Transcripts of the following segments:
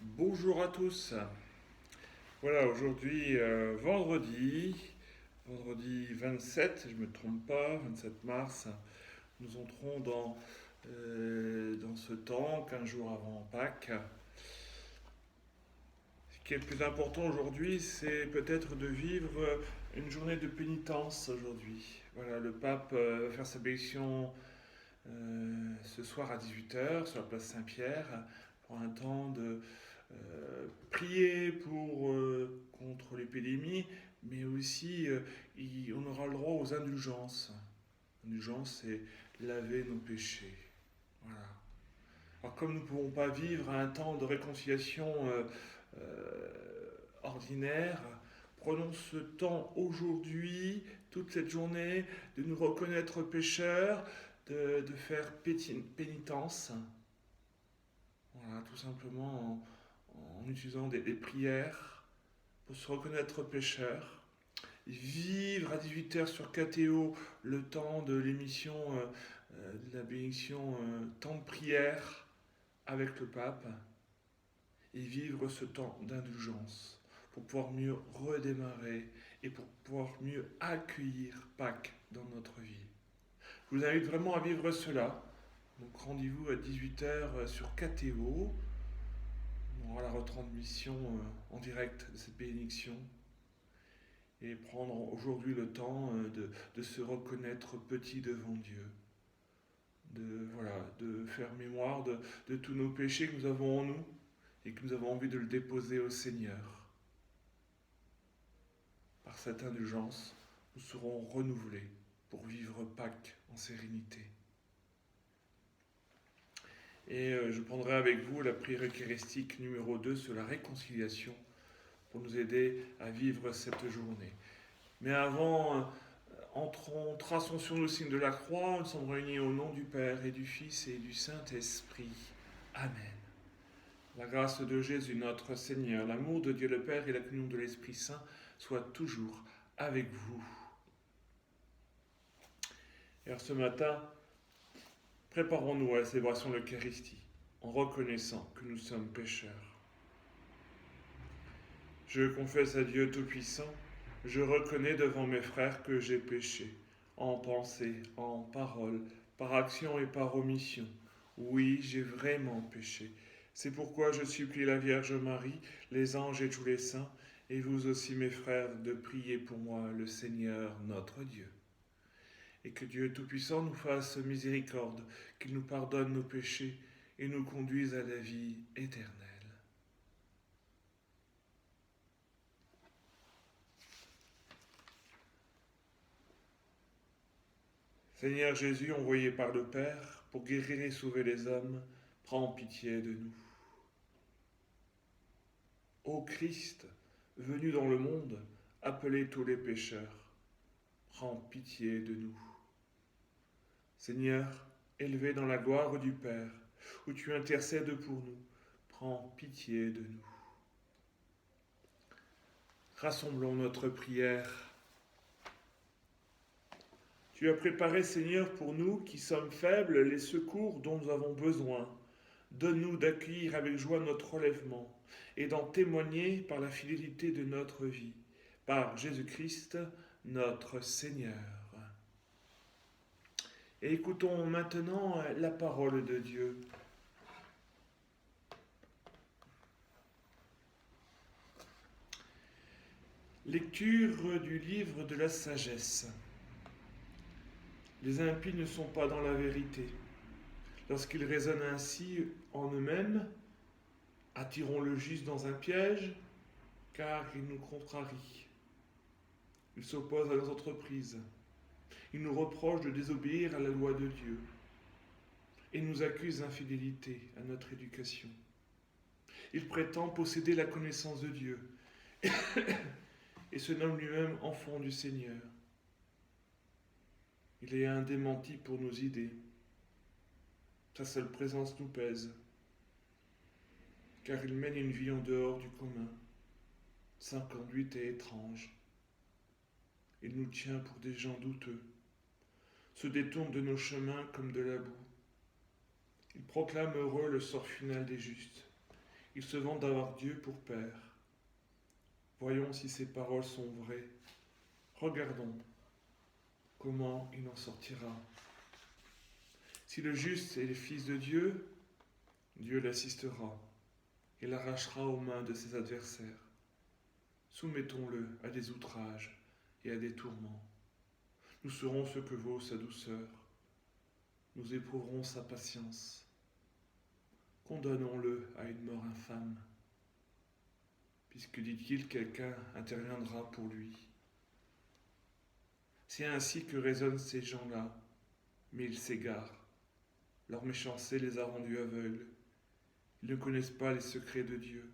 Bonjour à tous. Voilà, aujourd'hui, vendredi 27, je ne me trompe pas, 27 mars, nous entrons dans ce temps, 15 jours avant Pâques. Ce qui est le plus important aujourd'hui, c'est peut-être de vivre une journée de pénitence aujourd'hui. Voilà, le pape va faire sa bénédiction ce soir à 18 h sur la place Saint-Pierre pour un temps de prier contre l'épidémie, mais aussi on aura le droit aux indulgences. L'indulgence, c'est laver nos péchés. Voilà. Alors comme nous ne pouvons pas vivre un temps de réconciliation ordinaire, prenons ce temps aujourd'hui, toute cette journée, de nous reconnaître pécheurs, de faire pénitence. Voilà, tout simplement en utilisant des prières pour se reconnaître pécheur. Vivre à 18 h sur KTO le temps de l'émission de la bénédiction temps de prière avec le pape et vivre ce temps d'indulgence pour pouvoir mieux redémarrer et pour pouvoir mieux accueillir Pâques dans notre vie. Je vous invite vraiment à vivre cela. Donc rendez-vous à 18 h sur KTO. On aura la retransmission en direct de cette bénédiction et prendre aujourd'hui le temps de se reconnaître petit devant Dieu, de faire mémoire de tous nos péchés que nous avons en nous et que nous avons envie de le déposer au Seigneur. Par cette indulgence, nous serons renouvelés pour vivre Pâques en sérénité. Et je prendrai avec vous la prière eucharistique numéro 2 sur la réconciliation pour nous aider à vivre cette journée. Mais avant, traçons sur nous le signe de la croix. Nous sommes réunis au nom du Père et du Fils et du Saint-Esprit. Amen. La grâce de Jésus notre Seigneur, l'amour de Dieu le Père et la communion de l'Esprit Saint soient toujours avec vous. Et alors ce matin, préparons-nous à la célébration de l'Eucharistie en reconnaissant que nous sommes pécheurs. Je confesse à Dieu Tout-Puissant, je reconnais devant mes frères que j'ai péché, en pensée, en parole, par action et par omission. Oui, j'ai vraiment péché. C'est pourquoi je supplie la Vierge Marie, les anges et tous les saints, et vous aussi mes frères, de prier pour moi le Seigneur notre Dieu. Et que Dieu Tout-Puissant nous fasse miséricorde, qu'il nous pardonne nos péchés et nous conduise à la vie éternelle. Seigneur Jésus, envoyé par le Père pour guérir et sauver les hommes, prends pitié de nous. Ô Christ, venu dans le monde, appelez tous les pécheurs, prends pitié de nous. Seigneur, élevé dans la gloire du Père, où tu intercèdes pour nous, prends pitié de nous. Rassemblons notre prière. Tu as préparé, Seigneur, pour nous qui sommes faibles, les secours dont nous avons besoin. Donne-nous d'accueillir avec joie notre relèvement et d'en témoigner par la fidélité de notre vie. Par Jésus-Christ, notre Seigneur. Et écoutons maintenant la parole de Dieu. Lecture du livre de la sagesse. Les impies ne sont pas dans la vérité. Lorsqu'ils raisonnent ainsi en eux-mêmes, attirons le juste dans un piège, car il nous contrarie. Il s'oppose à nos entreprises. Il nous reproche de désobéir à la loi de Dieu et nous accuse d'infidélité à notre éducation. Il prétend posséder la connaissance de Dieu et se nomme lui-même enfant du Seigneur. Il est un démenti pour nos idées. Sa seule présence nous pèse, car il mène une vie en dehors du commun. Sa conduite est étrange. Il nous tient pour des gens douteux, se détourne de nos chemins comme de la boue. Il proclame heureux le sort final des justes. Il se vante d'avoir Dieu pour Père. Voyons si ces paroles sont vraies. Regardons comment il en sortira. Si le juste est le Fils de Dieu, Dieu l'assistera et l'arrachera aux mains de ses adversaires. Soumettons-le à des outrages et à des tourments. Nous serons ce que vaut sa douceur. Nous éprouverons sa patience. Condamnons-le à une mort infâme, puisque, dit-il, quelqu'un interviendra pour lui. C'est ainsi que raisonnent ces gens-là, mais ils s'égarent. Leur méchanceté les a rendus aveugles. Ils ne connaissent pas les secrets de Dieu.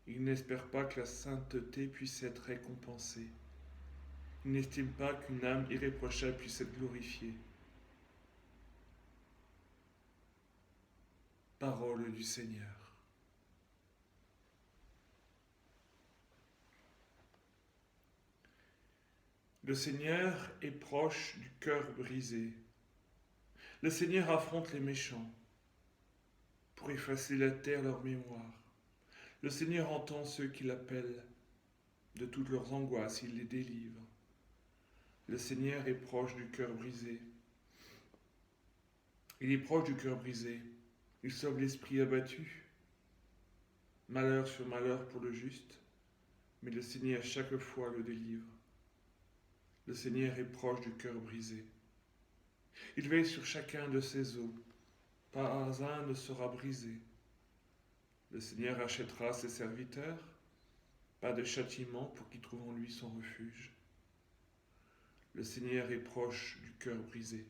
Ils n'espèrent pas que la sainteté puisse être récompensée. Ils n'estiment pas qu'une âme irréprochable puisse être glorifiée. Parole du Seigneur. Le Seigneur est proche du cœur brisé. Le Seigneur affronte les méchants pour effacer la terre leur mémoire. Le Seigneur entend ceux qui l'appellent de toutes leurs angoisses, il les délivre. Le Seigneur est proche du cœur brisé. Il est proche du cœur brisé. Il sauve l'esprit abattu. Malheur sur malheur pour le juste, mais le Seigneur chaque fois le délivre. Le Seigneur est proche du cœur brisé. Il veille sur chacun de ses os. Pas un ne sera brisé. Le Seigneur achètera ses serviteurs. Pas de châtiment pour qui trouve en lui son refuge. Le Seigneur est proche du cœur brisé.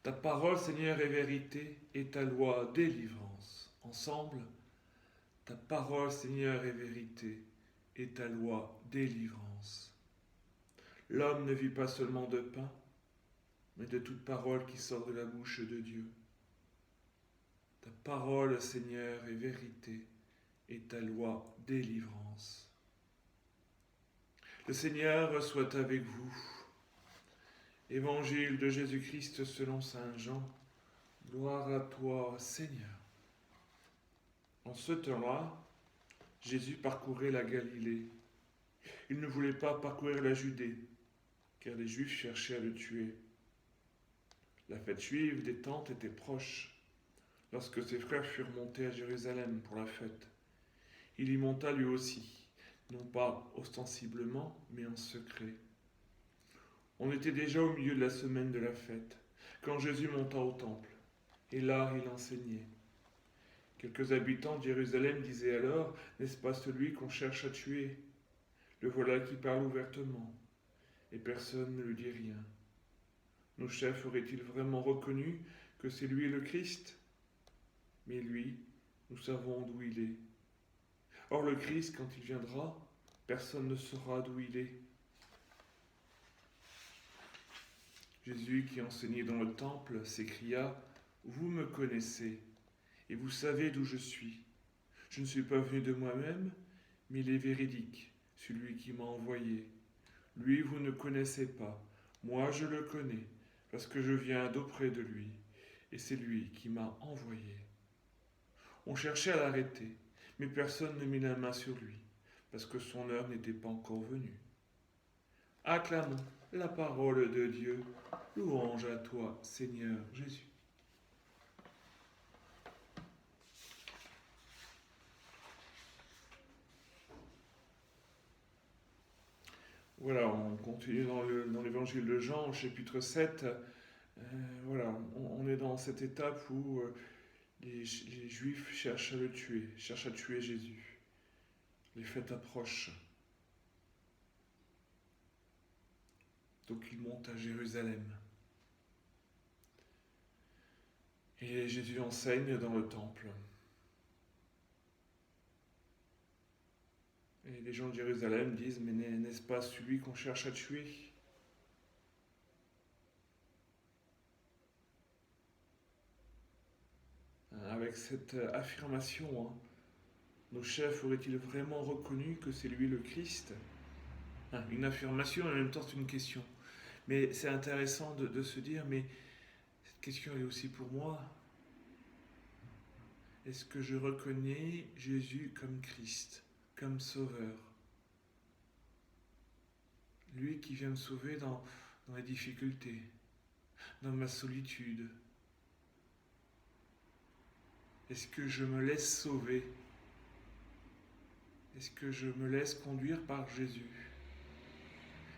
Ta parole, Seigneur, est vérité et ta loi délivrance. Ensemble, ta parole, Seigneur, est vérité et ta loi délivrance. L'homme ne vit pas seulement de pain, mais de toute parole qui sort de la bouche de Dieu. Ta parole, Seigneur, est vérité et ta loi délivrance. Le Seigneur soit avec vous. Évangile de Jésus-Christ selon saint Jean. Gloire à toi, Seigneur. En ce temps-là, Jésus parcourait la Galilée. Il ne voulait pas parcourir la Judée, car les Juifs cherchaient à le tuer. La fête juive des tentes était proche. Lorsque ses frères furent montés à Jérusalem pour la fête, il y monta lui aussi, non pas ostensiblement, mais en secret. On était déjà au milieu de la semaine de la fête, quand Jésus monta au temple, et là il enseignait. Quelques habitants de Jérusalem disaient alors, n'est-ce pas celui qu'on cherche à tuer? Le voilà qui parle ouvertement, et personne ne lui dit rien. Nos chefs auraient-ils vraiment reconnu que c'est lui le Christ? Mais lui, nous savons d'où il est. Or le Christ, quand il viendra, personne ne saura d'où il est. Jésus, qui enseignait dans le temple, s'écria, « Vous me connaissez, et vous savez d'où je suis. Je ne suis pas venu de moi-même, mais il est véridique, celui qui m'a envoyé. Lui, vous ne connaissez pas. Moi, je le connais, parce que je viens d'auprès de lui, et c'est lui qui m'a envoyé. » On cherchait à l'arrêter, mais personne ne mit la main sur lui, parce que son heure n'était pas encore venue. Acclamons la parole de Dieu. Louange à toi, Seigneur Jésus. Voilà, on continue dans l'évangile de Jean, au chapitre 7. Voilà, on est dans cette étape où les Juifs cherchent à le tuer, cherchent à tuer Jésus. Les fêtes approchent. Donc ils montent à Jérusalem. Et Jésus enseigne dans le temple. Et les gens de Jérusalem disent, mais n'est-ce pas celui qu'on cherche à tuer? Avec cette affirmation, nos chefs auraient-ils vraiment reconnu que c'est lui le Christ? Une affirmation, en même temps c'est une question. Mais c'est intéressant de se dire, mais cette question est aussi pour moi. Est-ce que je reconnais Jésus comme Christ, comme Sauveur? Lui qui vient me sauver dans les difficultés, dans ma solitude. Est-ce que je me laisse sauver? Est-ce que je me laisse conduire par Jésus?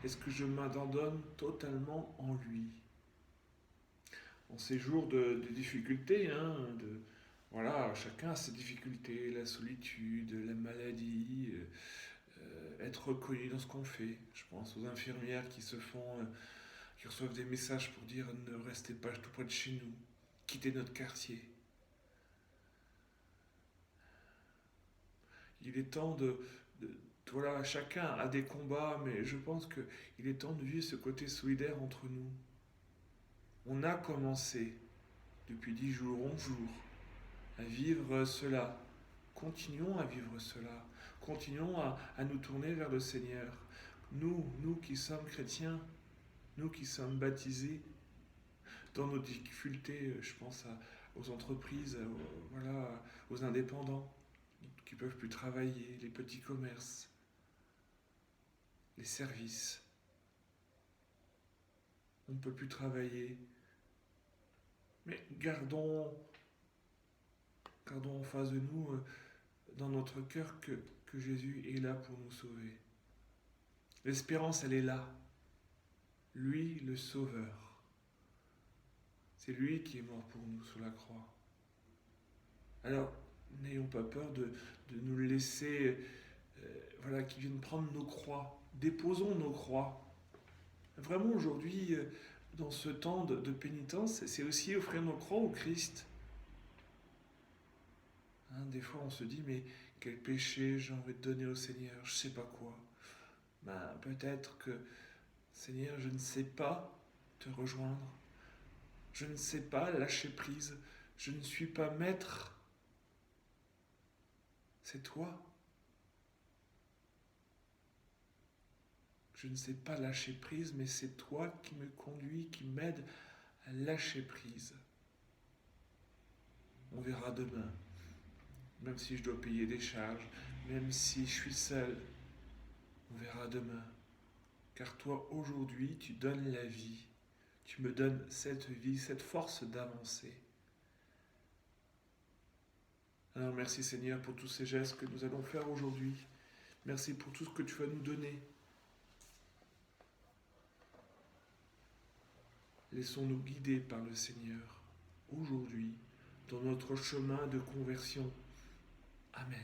Est-ce que je m'abandonne totalement en lui? En ces jours de difficultés, voilà, chacun a ses difficultés, la solitude, la maladie, être reconnu dans ce qu'on fait. Je pense aux infirmières qui reçoivent des messages pour dire ne restez pas tout près de chez nous, quittez notre quartier. Il est temps voilà, chacun a des combats, mais je pense qu'il est temps de vivre ce côté solidaire entre nous. On a commencé depuis 10 jours, 11 jours, à vivre cela. Continuons à vivre cela. Continuons à nous tourner vers le Seigneur. Nous qui sommes chrétiens, nous qui sommes baptisés, dans nos difficultés, je pense aux entreprises, voilà, aux indépendants qui ne peuvent plus travailler, les petits commerces, les services. On ne peut plus travailler. Mais gardons en face de nous, dans notre cœur, que Jésus est là pour nous sauver. L'espérance, elle est là. Lui, le Sauveur. C'est lui qui est mort pour nous sur la croix. Alors, n'ayons pas peur de nous laisser, voilà, qu'il vienne prendre nos croix. Déposons nos croix. Vraiment, aujourd'hui, dans ce temps de pénitence, c'est aussi offrir nos croix au Christ. Des fois, on se dit, mais quel péché j'ai envie de donner au Seigneur, je ne sais pas quoi. Peut-être que, Seigneur, je ne sais pas te rejoindre. Je ne sais pas lâcher prise. Je ne suis pas maître. C'est toi. Je ne sais pas lâcher prise, mais c'est toi qui me conduis, qui m'aide à lâcher prise. On verra demain. Même si je dois payer des charges, même si je suis seul, on verra demain. Car toi, aujourd'hui, tu donnes la vie. Tu me donnes cette vie, cette force d'avancer. Alors merci Seigneur pour tous ces gestes que nous allons faire aujourd'hui. Merci pour tout ce que tu vas nous donner. Laissons-nous guider par le Seigneur aujourd'hui dans notre chemin de conversion. Amen.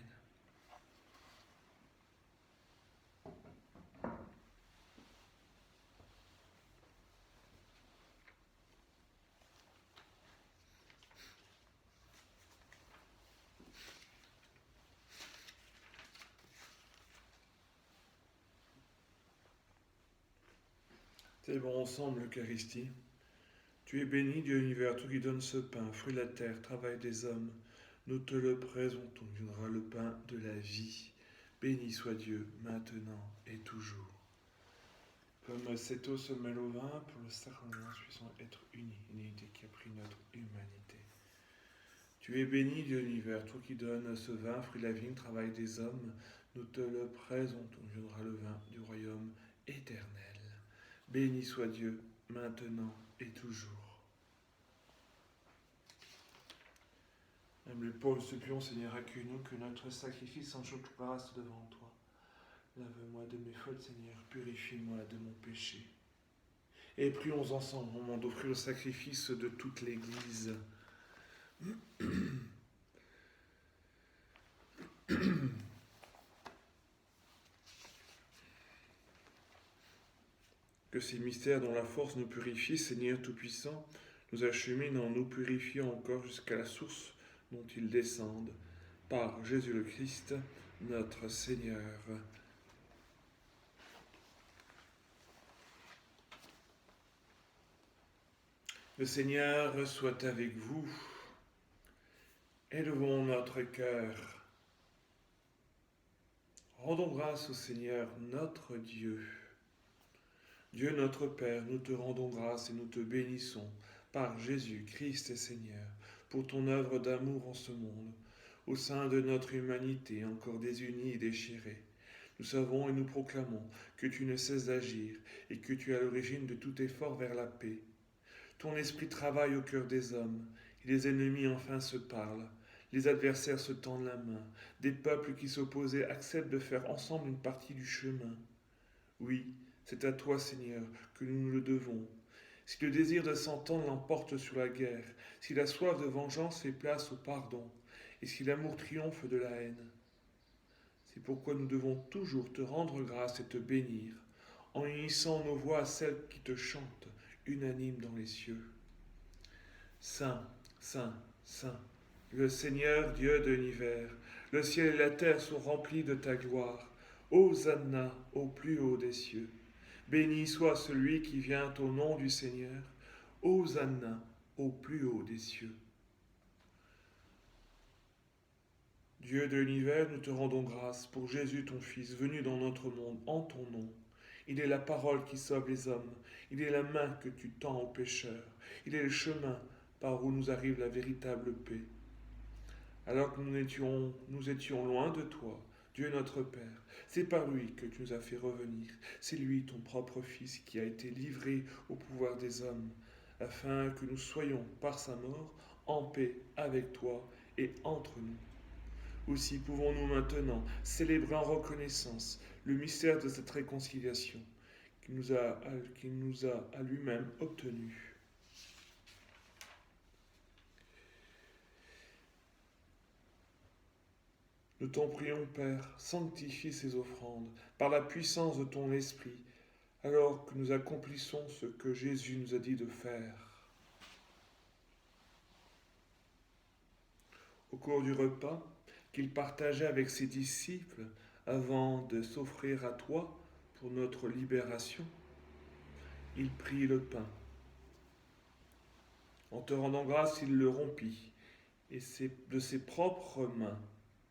Célébrons ensemble l'Eucharistie. Tu es béni, Dieu univers, toi qui donnes ce pain, fruit de la terre, travail des hommes. Nous te le présentons, viendra le pain de la vie. Béni soit Dieu, maintenant et toujours. Comme cette eau se mêle au vin, pour le sacrement, nous puissions être unis, une unité qui a pris notre humanité. Tu es béni, Dieu univers, toi qui donnes ce vin, fruit de la vigne, travail des hommes. Nous te le présentons, viendra le vin du royaume éternel. Béni soit Dieu, maintenant et toujours. Même les pauvres supplions, Seigneur, accueille-nous, que notre sacrifice en toute grâce devant toi. Lave-moi de mes fautes, Seigneur, purifie-moi de mon péché. Et prions ensemble au moment d'offrir le sacrifice de toute l'Église. Que ces mystères dont la force nous purifie, Seigneur Tout-Puissant, nous acheminent en nous purifiant encore jusqu'à la source dont ils descendent. Par Jésus le Christ, notre Seigneur. Le Seigneur soit avec vous. Élevons notre cœur. Rendons grâce au Seigneur notre Dieu. Dieu notre Père, nous te rendons grâce et nous te bénissons par Jésus-Christ Seigneur, pour ton œuvre d'amour en ce monde, au sein de notre humanité encore désunie et déchirée. Nous savons et nous proclamons que tu ne cesses d'agir et que tu es à l'origine de tout effort vers la paix. Ton esprit travaille au cœur des hommes, et les ennemis enfin se parlent. Les adversaires se tendent la main. Des peuples qui s'opposaient acceptent de faire ensemble une partie du chemin. Oui, c'est à toi, Seigneur, que nous nous le devons. Si le désir de s'entendre l'emporte sur la guerre, si la soif de vengeance fait place au pardon, et si l'amour triomphe de la haine, c'est pourquoi nous devons toujours te rendre grâce et te bénir, en unissant nos voix à celles qui te chantent, unanimes dans les cieux. Saint, Saint, Saint, le Seigneur Dieu de l'univers, le ciel et la terre sont remplis de ta gloire. Hosanna au plus haut des cieux. Béni soit celui qui vient au nom du Seigneur. Hosanna au plus haut des cieux. Dieu de l'univers, nous te rendons grâce pour Jésus ton Fils, venu dans notre monde en ton nom. Il est la parole qui sauve les hommes. Il est la main que tu tends aux pécheurs. Il est le chemin par où nous arrive la véritable paix. Alors que nous étions loin de toi, Dieu notre Père, c'est par lui que tu nous as fait revenir. C'est lui, ton propre Fils, qui a été livré au pouvoir des hommes, afin que nous soyons, par sa mort, en paix avec toi et entre nous. Aussi pouvons-nous maintenant célébrer en reconnaissance le mystère de cette réconciliation qu'il nous a à lui-même obtenu. Nous t'en prions, Père, sanctifie ces offrandes par la puissance de ton Esprit, alors que nous accomplissons ce que Jésus nous a dit de faire. Au cours du repas qu'il partageait avec ses disciples avant de s'offrir à toi pour notre libération, il prit le pain. En te rendant grâce, il le rompit et de ses propres mains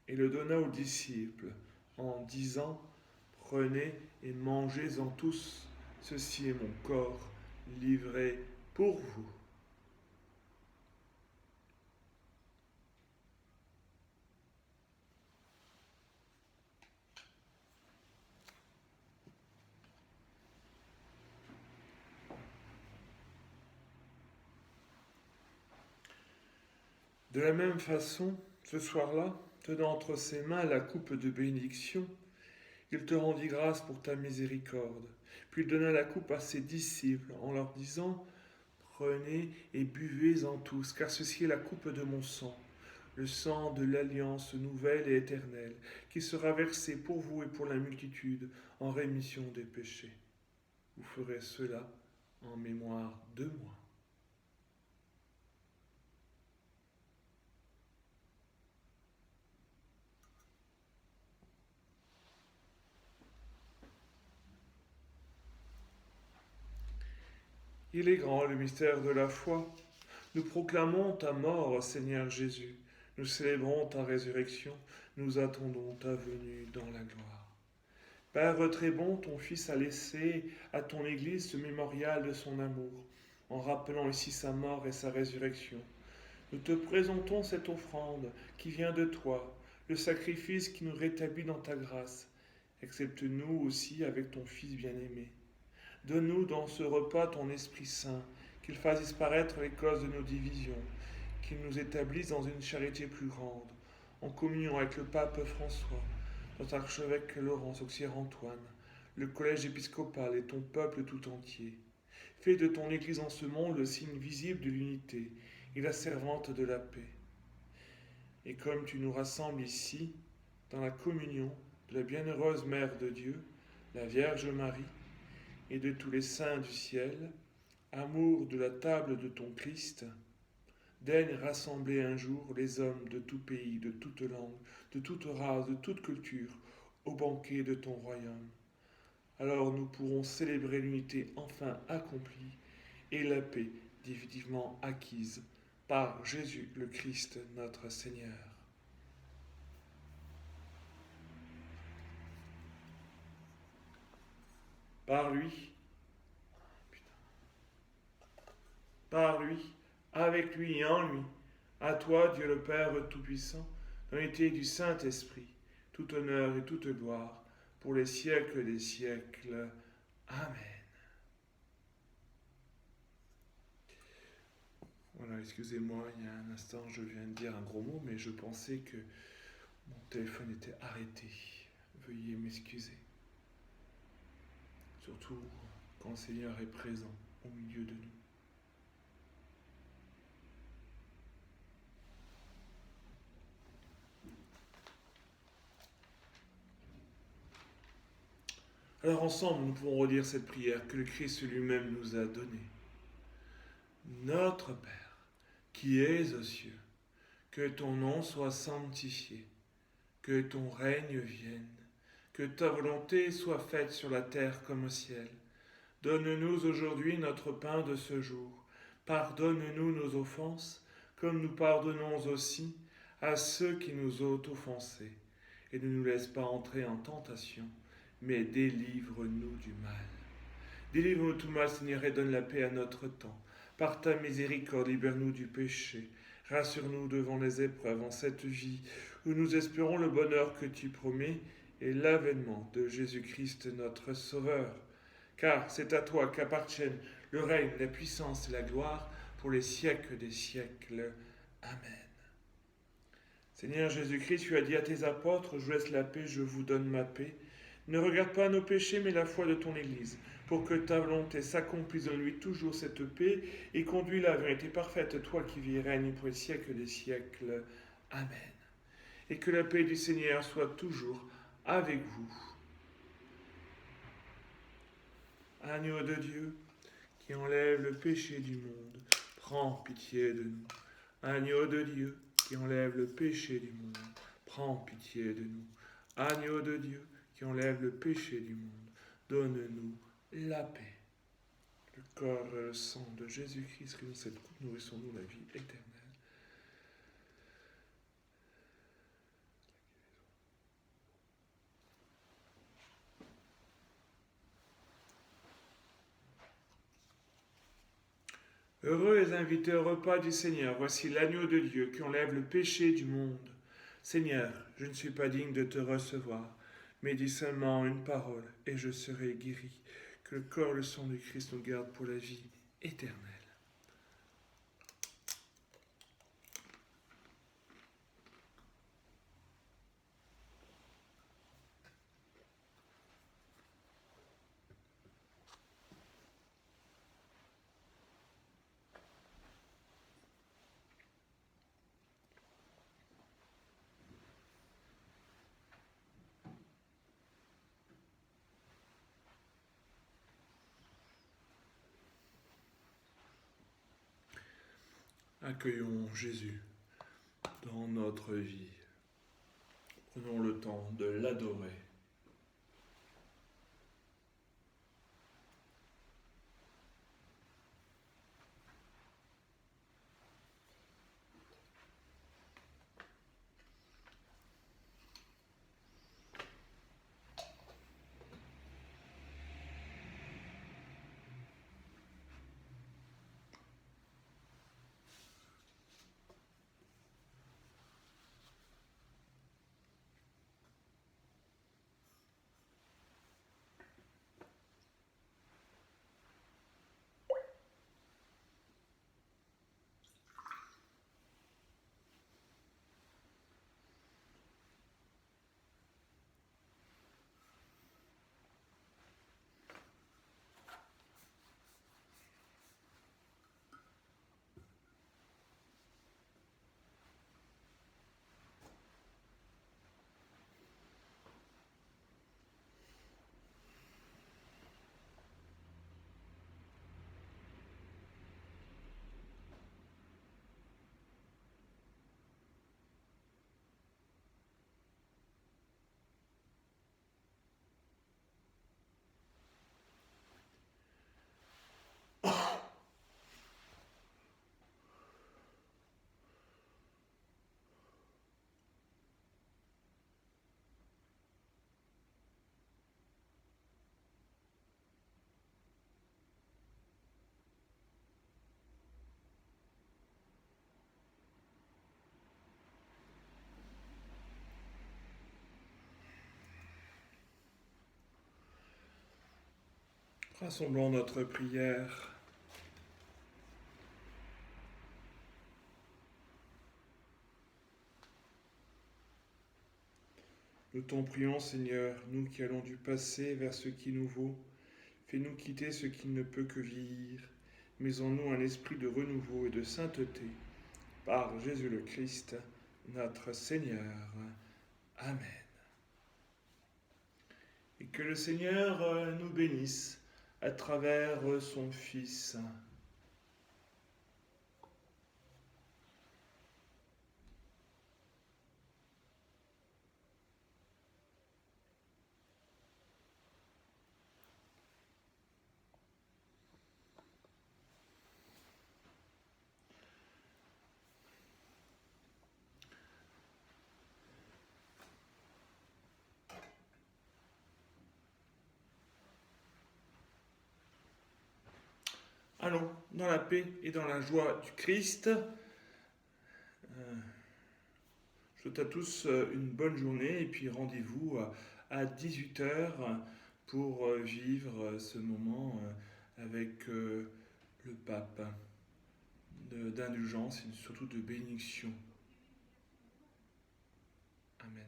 et le donna aux disciples en disant: Prenez et mangez-en tous, ceci est mon corps livré pour vous. De la même façon, ce soir-là, tenant entre ses mains la coupe de bénédiction, il te rendit grâce pour ta miséricorde. Puis il donna la coupe à ses disciples en leur disant: Prenez et buvez-en tous, car ceci est la coupe de mon sang, le sang de l'alliance nouvelle et éternelle, qui sera versé pour vous et pour la multitude en rémission des péchés. Vous ferez cela en mémoire de moi. Il est grand le mystère de la foi. Nous proclamons ta mort, Seigneur Jésus. Nous célébrons ta résurrection. Nous attendons ta venue dans la gloire. Père très bon, ton Fils a laissé à ton Église ce mémorial de son amour, en rappelant ici sa mort et sa résurrection. Nous te présentons cette offrande qui vient de toi, le sacrifice qui nous rétablit dans ta grâce. Accepte-nous aussi avec ton Fils bien-aimé. Donne-nous dans ce repas ton Esprit Saint, qu'il fasse disparaître les causes de nos divisions, qu'il nous établisse dans une charité plus grande, en communion avec le pape François, notre archevêque Laurence Auxerre-Antoine, le collège épiscopal et ton peuple tout entier. Fais de ton Église en ce monde le signe visible de l'unité et la servante de la paix. Et comme tu nous rassembles ici, dans la communion de la bienheureuse Mère de Dieu, la Vierge Marie, et de tous les saints du ciel, amour de la table de ton Christ, daigne rassembler un jour les hommes de tout pays, de toute langue, de toute race, de toute culture, au banquet de ton royaume. Alors nous pourrons célébrer l'unité enfin accomplie et la paix définitivement acquise par Jésus le Christ notre Seigneur. Par lui, par lui, avec lui et en lui. À toi, Dieu le Père Tout-Puissant, dans l'unité du Saint-Esprit, tout honneur et toute gloire, pour les siècles des siècles. Amen. Voilà, excusez-moi, il y a un instant, je viens de dire un gros mot, mais je pensais que mon téléphone était arrêté. Veuillez m'excuser. Surtout quand le Seigneur est présent au milieu de nous. Alors ensemble, nous pouvons redire cette prière que le Christ lui-même nous a donnée. Notre Père, qui es aux cieux, que ton nom soit sanctifié, que ton règne vienne, que ta volonté soit faite sur la terre comme au ciel. Donne-nous aujourd'hui notre pain de ce jour. Pardonne-nous nos offenses, comme nous pardonnons aussi à ceux qui nous ont offensés. Et ne nous laisse pas entrer en tentation, mais délivre-nous du mal. Délivre-nous tout mal, Seigneur, et donne la paix à notre temps. Par ta miséricorde, libère-nous du péché. Rassure-nous devant les épreuves en cette vie où nous espérons le bonheur que tu promets et l'avènement de Jésus-Christ notre Sauveur. Car c'est à toi qu'appartiennent le règne, la puissance et la gloire pour les siècles des siècles. Amen. Seigneur Jésus-Christ, tu as dit à tes apôtres, je vous laisse la paix, je vous donne ma paix. Ne regarde pas nos péchés, mais la foi de ton Église, pour que ta volonté s'accomplisse en lui toujours cette paix, et conduis-la à la vérité parfaite, toi qui vis et règnes pour les siècles des siècles. Amen. Et que la paix du Seigneur soit toujours avec vous. Agneau de Dieu, qui enlève le péché du monde, prends pitié de nous. Agneau de Dieu, qui enlève le péché du monde, prends pitié de nous. Agneau de Dieu, qui enlève le péché du monde, donne-nous la paix. Le corps et le sang de Jésus-Christ, que nous cette coupe, nourrissons-nous la vie éternelle. Heureux les invités au repas du Seigneur, voici l'agneau de Dieu qui enlève le péché du monde. Seigneur, je ne suis pas digne de te recevoir, mais dis seulement une parole et je serai guéri. Que le corps et le sang du Christ nous gardent pour la vie éternelle. Accueillons Jésus dans notre vie. Prenons le temps de l'adorer. Rassemblons notre prière. Nous t'en prions, Seigneur, nous qui allons du passé vers ce qui nous vaut. Fais-nous quitter ce qui ne peut que vieillir. Mets en nous un esprit de renouveau et de sainteté. Par Jésus le Christ, notre Seigneur. Amen. Et que le Seigneur nous bénisse à travers son Fils. Allons dans la paix et dans la joie du Christ. Je souhaite à tous une bonne journée et puis rendez-vous à 18h pour vivre ce moment avec le pape d'indulgence et surtout de bénédiction. Amen.